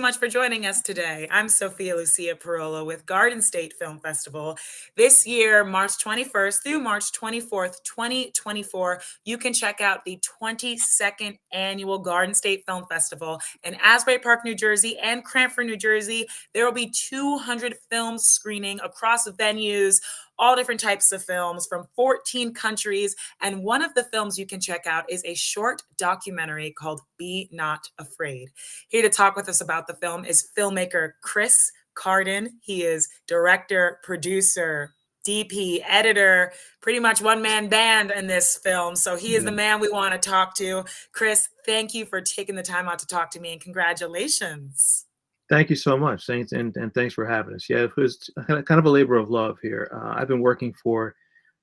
much for joining us today. I'm Sophia Lucia Parola with Garden State Film Festival. This year, March 21st through March 24th, 2024, you can check out the 22nd annual Garden State Film Festival in Asbury Park, New Jersey and Cranford, New Jersey. There will be 200 films screening across venues, all different types of films from 14 countries. And one of the films you can check out is a short documentary called Be Not Afraid. Here to talk with us about the film is filmmaker Chris Carden. He is director, producer, DP, editor, pretty much one-man band in this film. So he is the man we want to talk to. Chris, thank you for taking the time out to talk to me, and congratulations. Thank you so much. Thanks, and thanks for having us. Yeah, it was kind of a labor of love here. I've been working for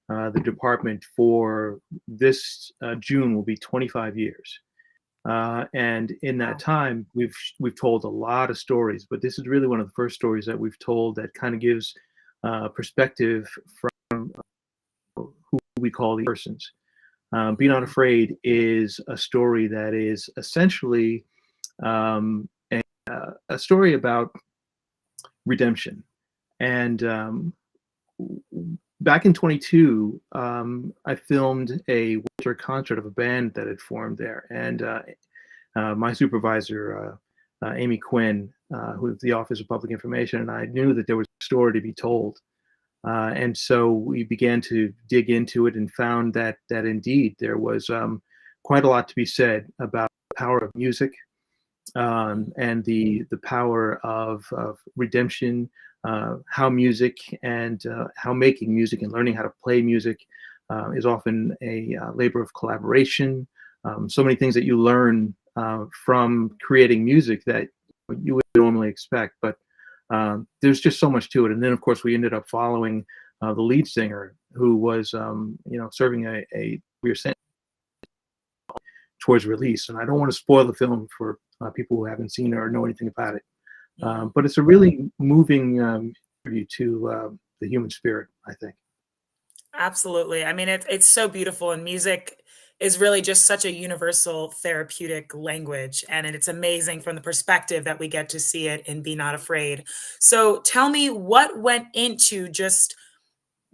the department for this June will be 25 years. And in that time, we've told a lot of stories, but this is really one of the first stories that we've told that kind of gives perspective from who we call the persons. Be Not Afraid is a story that is essentially a story about redemption. And back in 22, I filmed a winter concert of a band that had formed there. And my supervisor, Amy Quinn, who is the Office of Public Information, and I knew that there was a story to be told. And so we began to dig into it and found that indeed there was quite a lot to be said about the power of music, and the power of redemption, how music and how making music and learning how to play music is often a labor of collaboration. So many things that you learn from creating music that you would normally expect, but there's just so much to it. And then, of course, we ended up following the lead singer, who was, serving a sentence towards release. And I don't want to spoil the film for people who haven't seen it or know anything about it. But it's a really moving tribute to the human spirit, I think. Absolutely. I mean, it's so beautiful, and music is really just such a universal therapeutic language. And it's amazing from the perspective that we get to see it in Be Not Afraid. So tell me, what went into just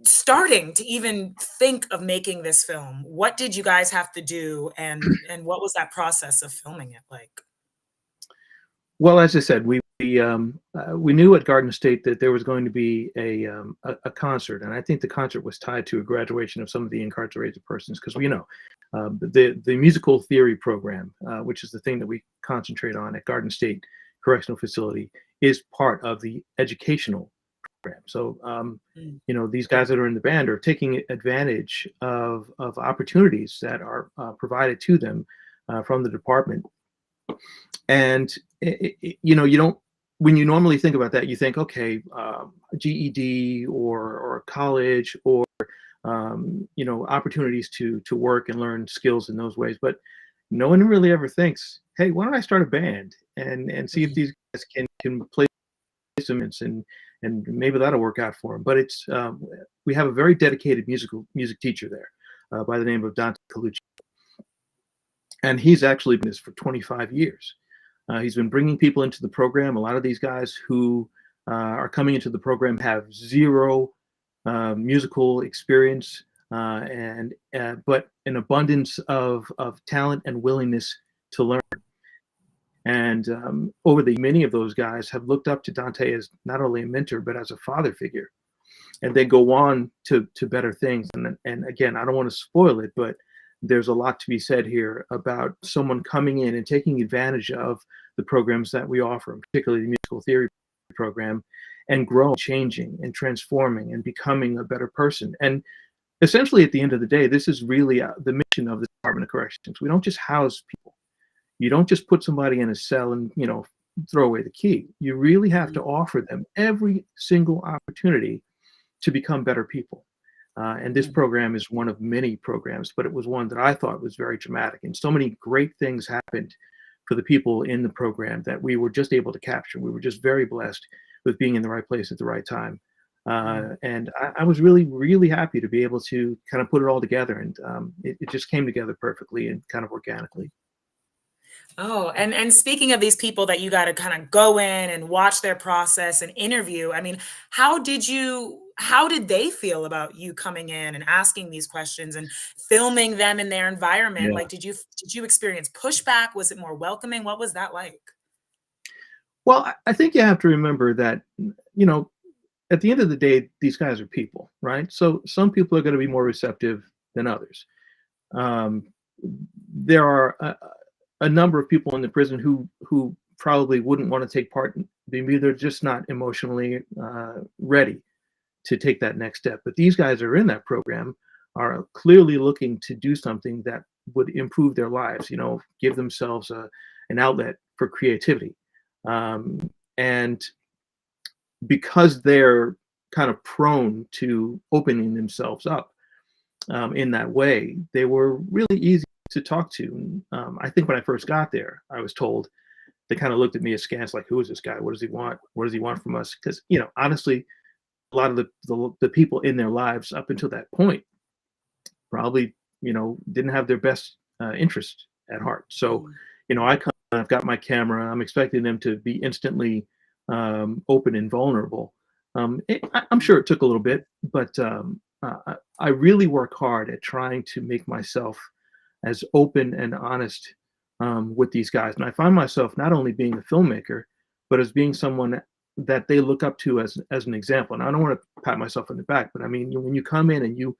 starting to even think of making this film? What did you guys have to do, and what was that process of filming it like? Well, as I said, we knew at Garden State that there was going to be a concert, and I think the concert was tied to a graduation of some of the incarcerated persons, because the musical theory program, which is the thing that we concentrate on at Garden State Correctional Facility, is part of the educational program. So these guys that are in the band are taking advantage of opportunities that are provided to them from the department. And you don't, when you normally think about that, you think, okay, GED or college or opportunities to work and learn skills in those ways. But no one really ever thinks, hey, why don't I start a band and see if these guys can play instruments, and maybe that'll work out for them. But it's we have a very dedicated music teacher there by the name of Dante Colucci, and he's actually been this for 25 years. He's been bringing people into the program. A lot of these guys who are coming into the program have zero musical experience, but an abundance of talent and willingness to learn. And many of those guys have looked up to Dante as not only a mentor, but as a father figure. And they go on to better things. And again, I don't want to spoil it, but there's a lot to be said here about someone coming in and taking advantage of the programs that we offer, particularly the musical theory program, and growing, changing, and transforming, and becoming a better person. And essentially, at the end of the day, this is really the mission of the Department of Corrections. We don't just house people. You don't just put somebody in a cell and throw away the key. You really have to offer them every single opportunity to become better people. And this program is one of many programs, but it was one that I thought was very dramatic. And so many great things happened for the people in the program that we were just able to capture. We were just very blessed with being in the right place at the right time. And I was really, really happy to be able to kind of put it all together. And it just came together perfectly and kind of organically. Oh, and speaking of these people that you gotta kinda go in and watch their process and interview, I mean, how did they feel about you coming in and asking these questions and filming them in their environment? Yeah. Like, did you experience pushback? Was it more welcoming? What was that like? Well, I think you have to remember that, you know, at the end of the day, these guys are people, right? So some people are going to be more receptive than others. Um, there are a number of people in the prison who probably wouldn't want to take part. Maybe they're just not emotionally ready to take that next step. But these guys are in that program, are clearly looking to do something that would improve their lives. You know, give themselves an outlet for creativity, and because they're kind of prone to opening themselves up in that way, they were really easy to talk to. I think when I first got there, I was told they kind of looked at me askance, like, "Who is this guy? What does he want? What does he want from us?" Because honestly, a lot of the people in their lives up until that point probably didn't have their best interest at heart. So, Mm, I come, I've got my camera. I'm expecting them to be instantly open and vulnerable. I'm mm, sure it took a little bit, but I really work hard at trying to make myself as open and honest with these guys. And I find myself not only being a filmmaker, but as being someone that they look up to as an example. And I don't want to pat myself on the back, but I mean, when you come in and you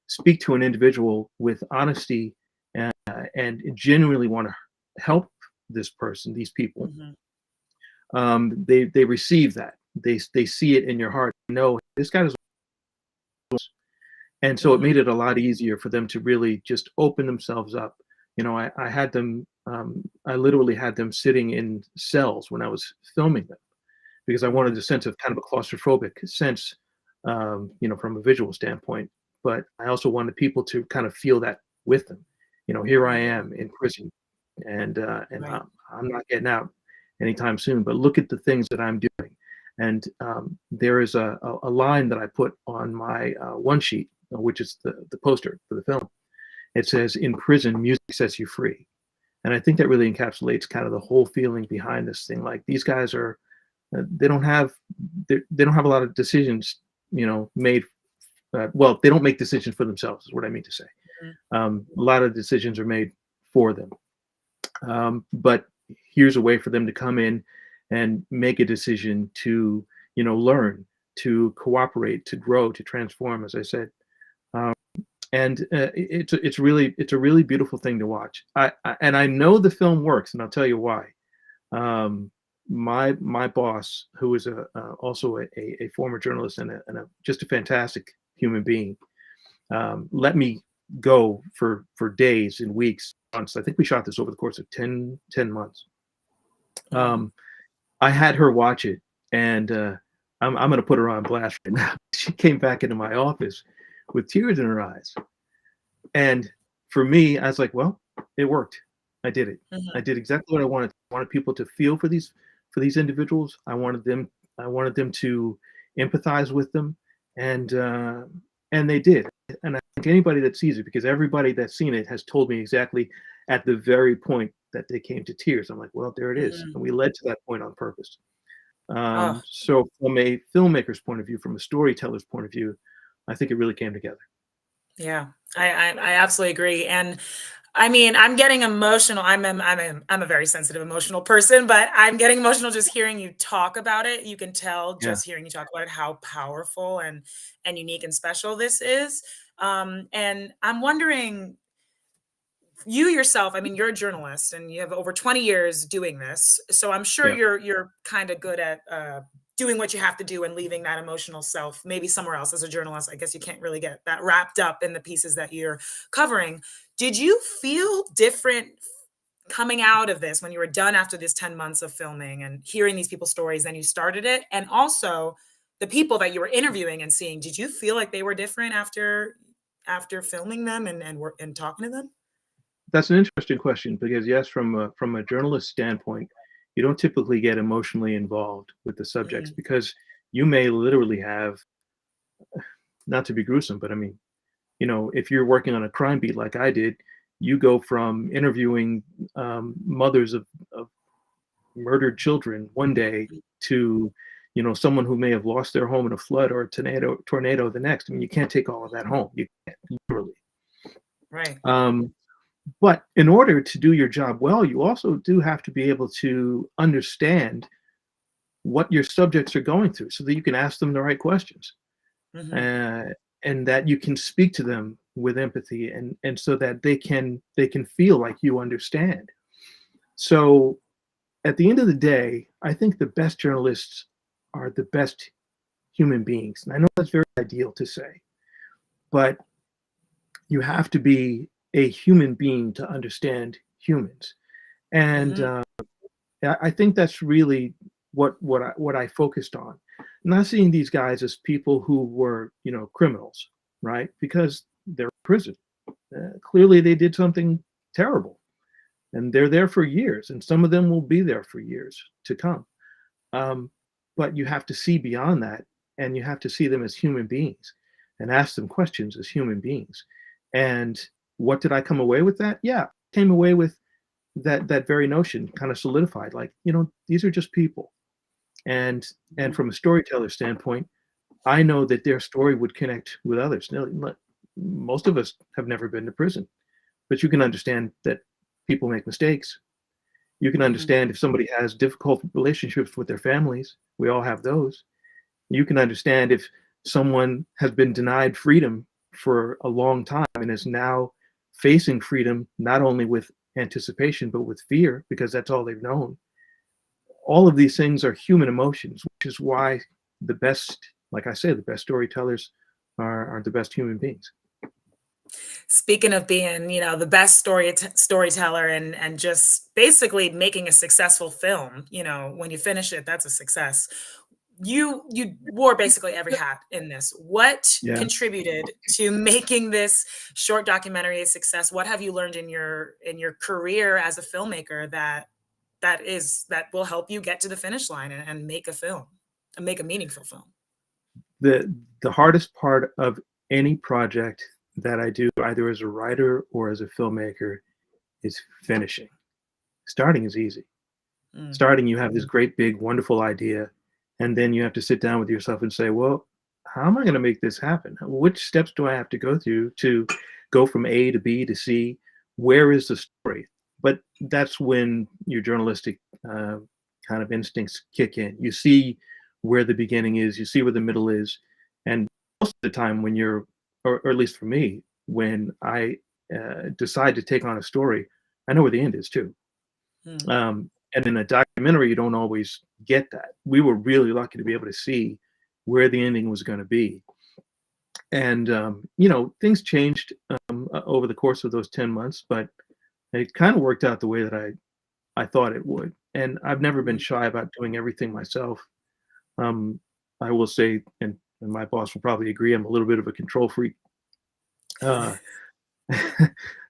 speak to an individual with honesty and genuinely want to help this person, these people, mhm, they receive that. They see it in your heart. No, this guy is, and so it made mhm, it a lot easier for them to really just open themselves up. I had them. I literally had them sitting in cells when I was filming them because I wanted mhm, a sense of kind of a claustrophobic sense, from a visual standpoint. But I also wanted people to kind of feel that with them. Here I mhm, am in prison, and right. I'm not getting out anytime soon. But look at the things that I'm doing. And there is a line that I put on my one sheet, which is the poster for the film. It says, "In prison, music sets you free." And I think that really encapsulates kind of the whole feeling behind this thing. Like these guys are they don't have they don't have a lot of decisions made. Well, they don't make decisions for themselves is what I mean to say. Mhm, A lot of decisions are made for them, but here's a way for them to come in and make a decision to learn, to cooperate, to grow, to transform, as I said. um, and it's a really beautiful thing to watch. And I know the film works, and I'll tell you why. Um, my boss, who is also a former journalist and just a fantastic human being, let me go for days and weeks, months. I think we shot this over the course of ten months. mhm, Um, I had her watch it, and I'm going to put her on blast right now. She came back into my office with tears in her eyes, and for me, I was like, well, it worked. I did it. I mhm, did exactly what I wanted. I wanted people to feel for these individuals. I wanted them to empathize with them, and they did. And I think anybody that sees it, because everybody that's seen it has told me exactly at the very point that they came to tears. I'm like, well, there it is, mhm. and we led to that point on purpose. Oh, So from a filmmaker's point of view, from a storyteller's point of view, I think it really came together. yeah. I absolutely agree, and I mean, I'm getting emotional. I'm a very sensitive, emotional person, but I'm getting emotional just hearing you talk about it. You can tell Yeah. just hearing you talk about it how powerful and unique and special this is. And I'm wondering, you yourself, I mean, you're a journalist and you have over 20 years doing this. So I'm sure Yeah. you're kind of good at doing what you have to do and leaving that emotional self maybe somewhere else. As a journalist, I guess you can't really get that wrapped up in the pieces that you're covering. Did you feel different coming out of this when you were done after this 10 months of filming and hearing these people's stories, then you started it? And also the people that you were interviewing and seeing, did you feel like they were different after filming them and talking to them? That's an interesting question because yes, from a journalist standpoint, you don't typically get emotionally involved with the subjects Mhm. because you may literally have, not to be gruesome, but I mean, if you're working on a crime beat like I did, You go from interviewing mothers of murdered children one day to, someone who may have lost their home in a flood or a tornado the next. I mean, you can't take all of that home. You can't, literally. Right. But in order to do your job well, you also do have to be able to understand what your subjects are going through so that you can ask them the right questions, uh, and that you can speak to them with empathy, and so that they can feel like you understand. So at the end of the day, I think the best journalists are the best human beings. And I know that's very ideal to say, but you have to be a human being to understand humans. And I think that's really what I focused on. Not seeing these guys as people who were, criminals, right? Because they're in prison. Clearly, they did something terrible, and they're there for years, and some of them will be there for years to come. Um, but you have to see beyond that, and you have to see them as human beings, and ask them questions as human beings. And what did I come away with? That, yeah, I came away with that very notion kind of solidified. Like, these are just people, and from a storyteller standpoint, I know that their story would connect with others. Now, most of us have never been to prison, but you can understand that people make mistakes. You can understand if somebody has difficult relationships with their families. We all have those. You can understand if someone has been denied freedom for a long time and is now facing freedom, not only with anticipation, but with fear, because that's all they've known. All of these things are human emotions, which is why the best, like I say, the best storytellers are the best human beings. Speaking of being, the best storyteller and just basically making a successful film, when you finish it, that's a success. You wore basically every hat in this. What Yeah. contributed to making this short documentary a success? What have you learned in your career as a filmmaker that will help you get to the finish line and make a film and make a meaningful film? The hardest part of any project that I do, either as a writer or as a filmmaker, is finishing. Starting is easy. Mm, Starting, you have this great, big, wonderful idea, and then you have to sit down with yourself and say, well, how am I going to make this happen? Which steps do I have to go through to go from A to B to C? Where is the story? But that's when your journalistic kind of instincts kick in. You see where the beginning is, you see where the middle is, and most of the time when or at least for me, when I decide to take on a story, I know where the end is too. mm, And in a documentary, you don't always get that. We were really lucky to be able to see where the ending was going to be. And, things changed over the course of those 10 months, but it kind of worked out the way that I thought it would. And I've never been mm. shy about doing everything myself. Um, I will say, and my boss will probably agree, I'm a little bit of a control freak. Uh,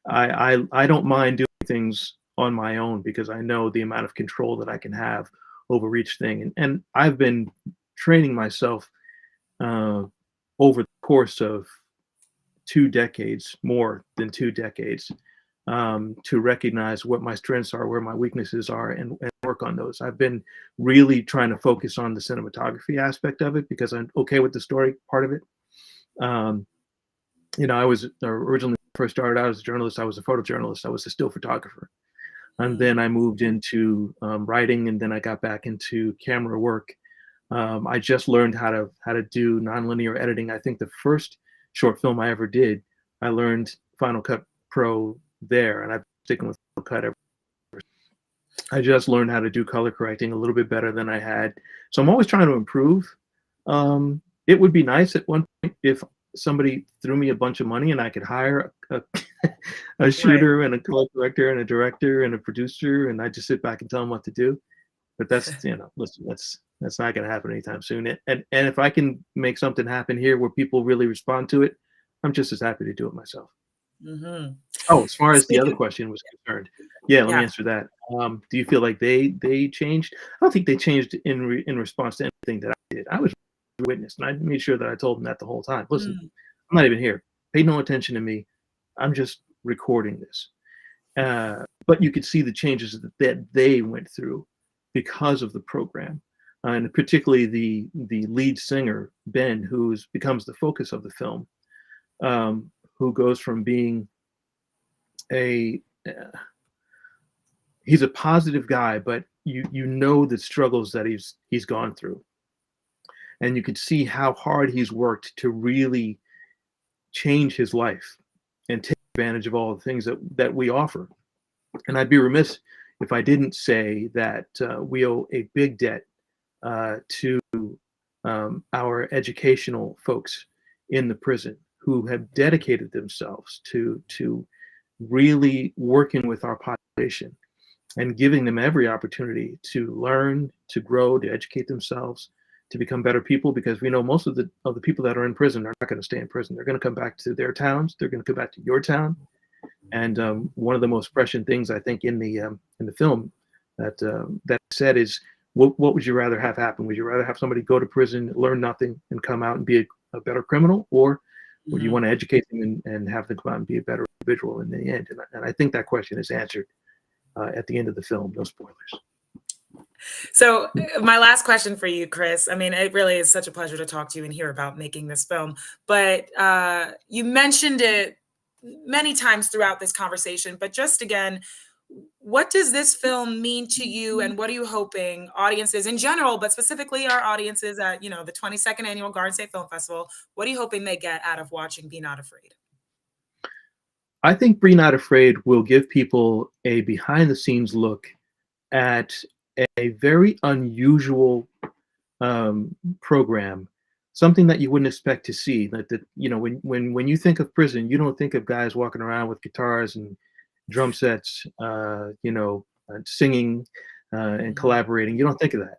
I don't mind doing things on my own because I know the amount of control that I can have over each thing. And I've been training myself uh, over the course of 2 decades, more than 2 decades, to recognize what my strengths are, where my weaknesses are, and work on those. I've been really trying to focus on the cinematography aspect of it because I'm okay with the story part of it. Um, I was originally first started out as a journalist. I was a photojournalist. I was a still photographer, and then I moved into writing, and then I got back into camera work. I just learned how to do nonlinear editing. I think the first short film I ever did, I learned Final Cut Pro there, and I've been sticking with Final Cut ever. I just learned how to do color correcting a little bit better than I had. So I'm always trying to improve. It would be nice at one point if somebody threw me a bunch of money and I could hire a Right. shooter and a color corrector and a director and a producer, and I just sit back and tell them what to do. But that's, listen, that's not going to happen anytime soon. And if I can make something happen here where people really respond to it, I'm just as happy to do it myself. Mhm. Oh, as far as the other Speaking question was concerned, yeah, let me Yeah. answer that. Do you feel like they changed? I don't think they changed in response to anything that I did. I was a witness, and I made sure that I told them that the whole time. Listen, Mm, I'm not even here. Pay no attention to me. I'm just recording this. But you could see the changes that they went through because of the program, and particularly the lead singer Ben, who becomes the focus of the film, who goes from being a he's a positive guy, but you know the struggles that he's gone through, and you could see how hard he's worked to really change his life and take advantage of all the things that we offer. And I'd be remiss if I didn't say that we owe a big debt to our educational folks in the prison who have dedicated themselves to really working with our population and giving them every opportunity to learn, to grow, to educate themselves, to become better people, because we know most of the people that are in prison are not going to stay in prison. They're going to come back to their towns. They're going to come back to your town. And one of the most prescient things I think in the film that said is, what would you rather have happen? Would you rather have somebody go to prison, learn nothing, and come out and be a better criminal, or would you want to educate them and have them come out and be a better individual in the end? And I think that question is answered at the end of the film. No spoilers. So my last question for you, Chris, I mean, it really is such a pleasure to talk to you and hear about making this film, but you mentioned it many times throughout this conversation, but just again, what does this film mean to you, and what are you hoping audiences in general, but specifically our audiences at, the 22nd Annual Garden State Film Festival, what are you hoping they get out of watching Be Not Afraid? I think Be Not Afraid will give people a behind-the-scenes look at a very unusual program, something that you wouldn't expect to see. That when you think of prison, you don't think of guys walking around with guitars and drum sets, singing and collaborating. You don't think of that.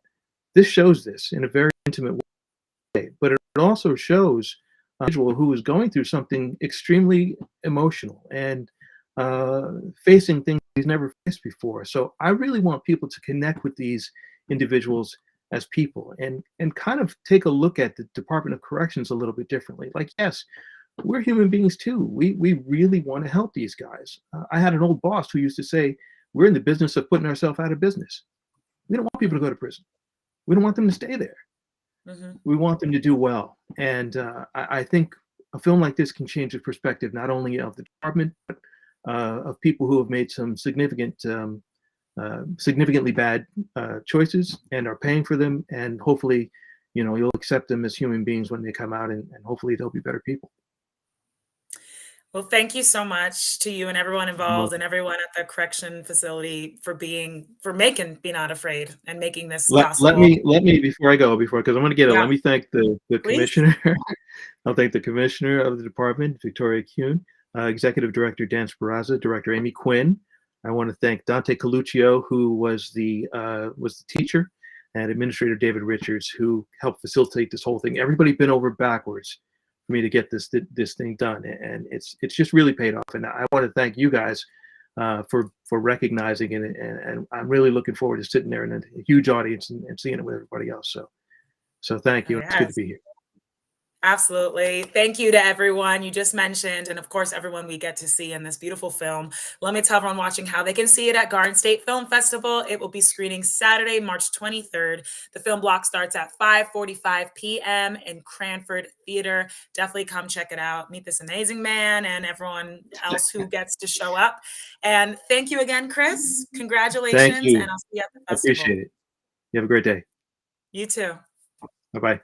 This shows this in a very intimate way, but it also shows an individual who is going through something extremely emotional and facing things he's never faced before. So I really want people to connect with these individuals as people and kind of take a look at the Department of Corrections a little bit differently. Like, yes, we're human beings too. We really want to help these guys. I had an old boss who used to say, we're in the business of putting ourselves out of business. We don't want people to go to prison. We don't want them to stay there. We want them to do well. And I think a film like this can change the perspective, not only of the department, but of people who have made some significantly bad choices and are paying for them. And hopefully, you'll accept them as human beings when they come out, and hopefully they'll be better people. Well, thank you so much to you and everyone involved and everyone at the correction facility for making Be Not Afraid and making this possible. Let me before I go, because I'm going to get it. Yeah. Let me thank the Please. commissioner. I'll thank the commissioner of the department, Victoria Kuhn, executive director Dan Sparazza, director Amy Quinn. I want to thank Dante Coluccio, who was the teacher, and administrator David Richards, who helped facilitate this whole thing. Everybody bent over backwards for me to get this thing done, and it's just really paid off. And I want to thank you guys for recognizing it, and I'm really looking forward to sitting there in a huge audience and seeing it with everybody else. So thank you. Yes. It's good to be here. Absolutely. Thank you to everyone you just mentioned, and of course, everyone we get to see in this beautiful film. Let me tell everyone watching how they can see it at Garden State Film Festival. It will be screening Saturday, March 23rd. The film block starts at 5:45 p.m. in Cranford Theater. Definitely come check it out. Meet this amazing man and everyone else who gets to show up. And thank you again, Chris. Congratulations. Thank you. And I'll see you at the festival. I appreciate it. You have a great day. You too. Bye-bye.